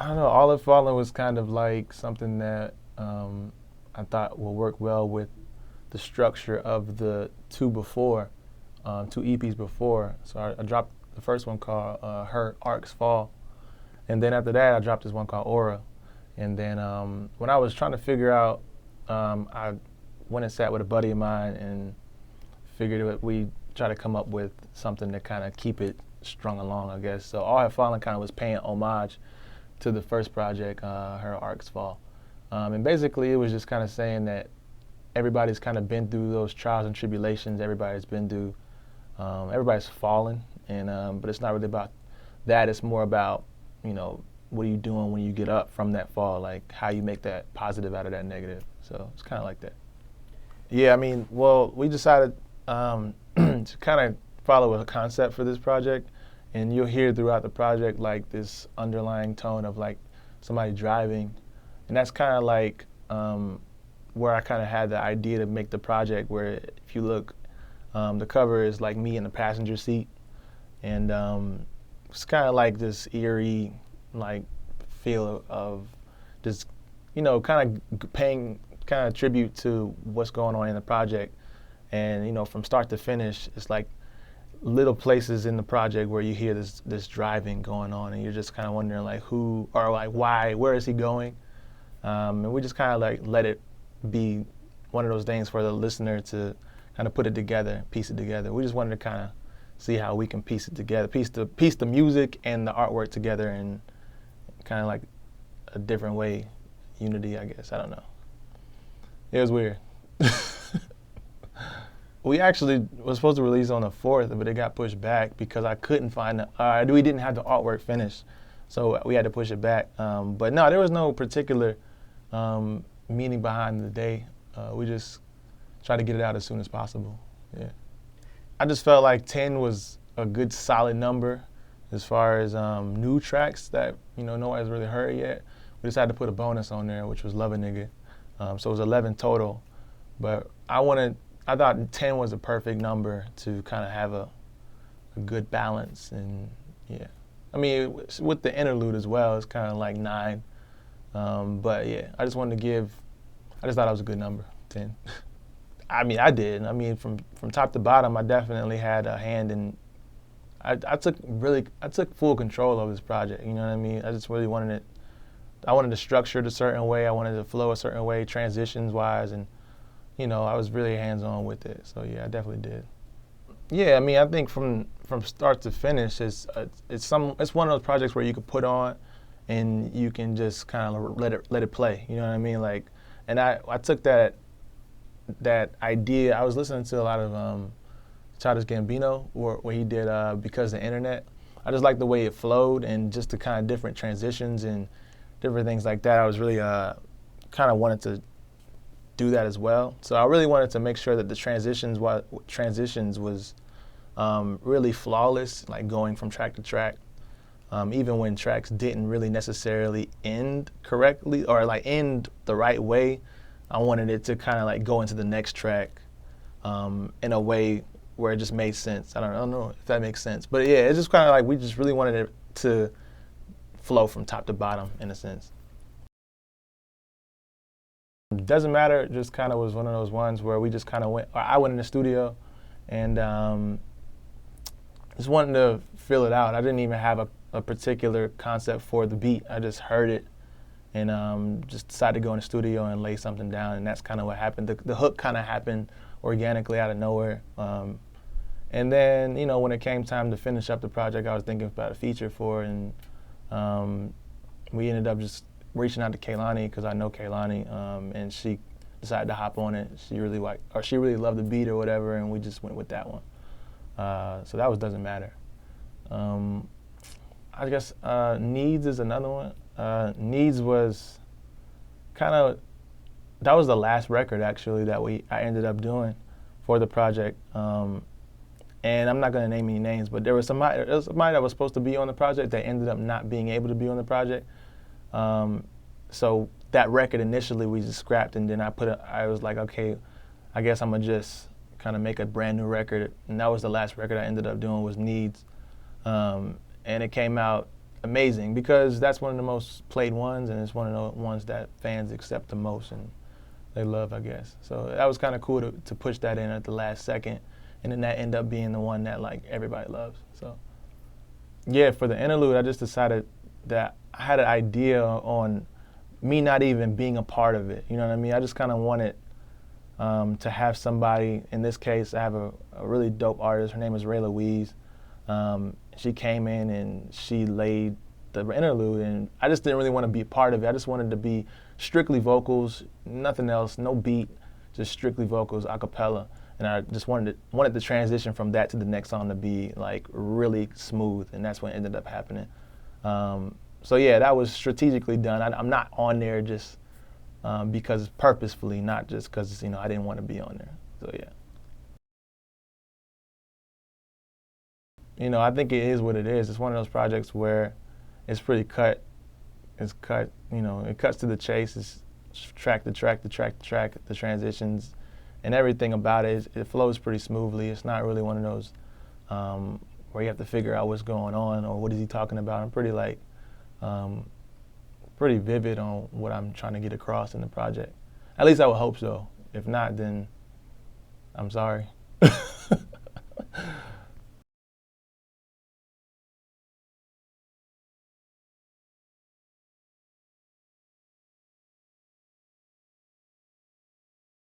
I don't know, All Have Fallen was kind of like something that I thought will work well with the structure of the two EPs before. So I dropped the first one called Her Arcs Fall. And then after that, I dropped this one called Aura. And then when I was trying to figure out, I went and sat with a buddy of mine and figured that we try to come up with something to kind of keep it strung along, I guess. So All Have Fallen kind of was paying homage to the first project, Her Arcs Fall. And basically it was just kind of saying that everybody's kind of been through those trials and tribulations, everybody's been through, everybody's fallen, and but it's not really about that, it's more about, you know, what are you doing when you get up from that fall, like how you make that positive out of that negative. So it's kind of like that. Yeah, I mean, well, we decided to kind of follow a concept for this project, and you'll hear throughout the project like this underlying tone of like somebody driving, and that's kind of like where I kind of had the idea to make the project, where if you look, the cover is like me in the passenger seat, and it's kind of like this eerie like feel of just, you know, kind of paying kind of tribute to what's going on in the project. And you know, from start to finish, it's like little places in the project where you hear this driving going on, and you're just kind of wondering like who, or like why, where is he going? And we just kind of like let it be one of those things for the listener to kind of put it together, piece it together. We just wanted to kind of see how we can piece it together, piece the music and the artwork together in kind of like a different way, unity, I guess. I don't know. It was weird. We actually was supposed to release on the 4th, but it got pushed back because I couldn't find we didn't have the artwork finished, so we had to push it back. But no, there was no particular meaning behind the day. We just tried to get it out as soon as possible. Yeah. I just felt like 10 was a good solid number as far as new tracks that, you know, nobody's really heard yet. We decided to put a bonus on there, which was Love a Nigga. So it was 11 total. But I thought 10 was a perfect number to kind of have a good balance. And yeah, I mean, with the interlude as well, it's kind of like 9. But yeah, I just thought it was a good number, 10. I mean, I did. I mean, from top to bottom, I definitely had a hand in. I took full control of this project. You know what I mean? I just really wanted it. I wanted to structure it a certain way. I wanted it to flow a certain way, transitions wise, and you know, I was really hands on with it. So yeah, I definitely did. Yeah, I mean, I think from start to finish, it's one of those projects where you could put on, and you can just kind of let it play. You know what I mean? Like, and I took that idea. I was listening to a lot of Childish Gambino where he did Because of the Internet. I just liked the way it flowed and just the kind of different transitions and different things like that. I was really kind of wanted to do that as well. So I really wanted to make sure that the transitions was really flawless, like going from track to track. Even when tracks didn't really necessarily end correctly or like end the right way, I wanted it to kind of like go into the next track in a way where it just made sense. I don't know if that makes sense. But yeah, it's just kind of like we just really wanted it to flow from top to bottom in a sense. Doesn't Matter just kind of was one of those ones where we just kind of I went in the studio and just wanted to feel it out. I didn't even have a particular concept for the beat. I just heard it and just decided to go in the studio and lay something down, and that's kind of what happened. The hook kind of happened organically out of nowhere. And then, you know, when it came time to finish up the project, I was thinking about a feature for it, and we ended up just reaching out to KEHLANI because I know KEHLANI, and she decided to hop on it. She really loved the beat or whatever, and we just went with that one. So that was Doesn't Matter. I guess Needs is another one. Needs was that was the last record actually that I ended up doing for the project. And I'm not gonna name any names, but there was somebody that was supposed to be on the project that ended up not being able to be on the project. So that record initially we just scrapped, and then I was like, okay, I guess I'm gonna just kind of make a brand new record, and that was the last record I ended up doing was Needs. And it came out amazing because that's one of the most played ones, and it's one of the ones that fans accept the most and they love, I guess. So that was kind of cool to push that in at the last second, and then that ended up being the one that like everybody loves. So yeah, for the interlude, I just decided that I had an idea on me not even being a part of it. You know what I mean? I just kind of wanted to have somebody. In this case, I have a really dope artist. Her name is LXUISE. She came in and she laid the interlude, and I just didn't really want to be a part of it. I just wanted to be strictly vocals, nothing else, no beat, just strictly vocals, a cappella. And I just wanted the transition from that to the next song to be like really smooth, and that's what ended up happening. So yeah, that was strategically done. I'm not on there just because purposefully, not just because I didn't want to be on there. So yeah. I think it is what it is. It's one of those projects where it's pretty cut. It's cut, it cuts to the chase. It's track to track to track to track, the transitions and everything about it. It flows pretty smoothly. It's not really one of those where you have to figure out what's going on or what is he talking about. I'm pretty pretty vivid on what I'm trying to get across in the project. At least I would hope so. If not, then I'm sorry.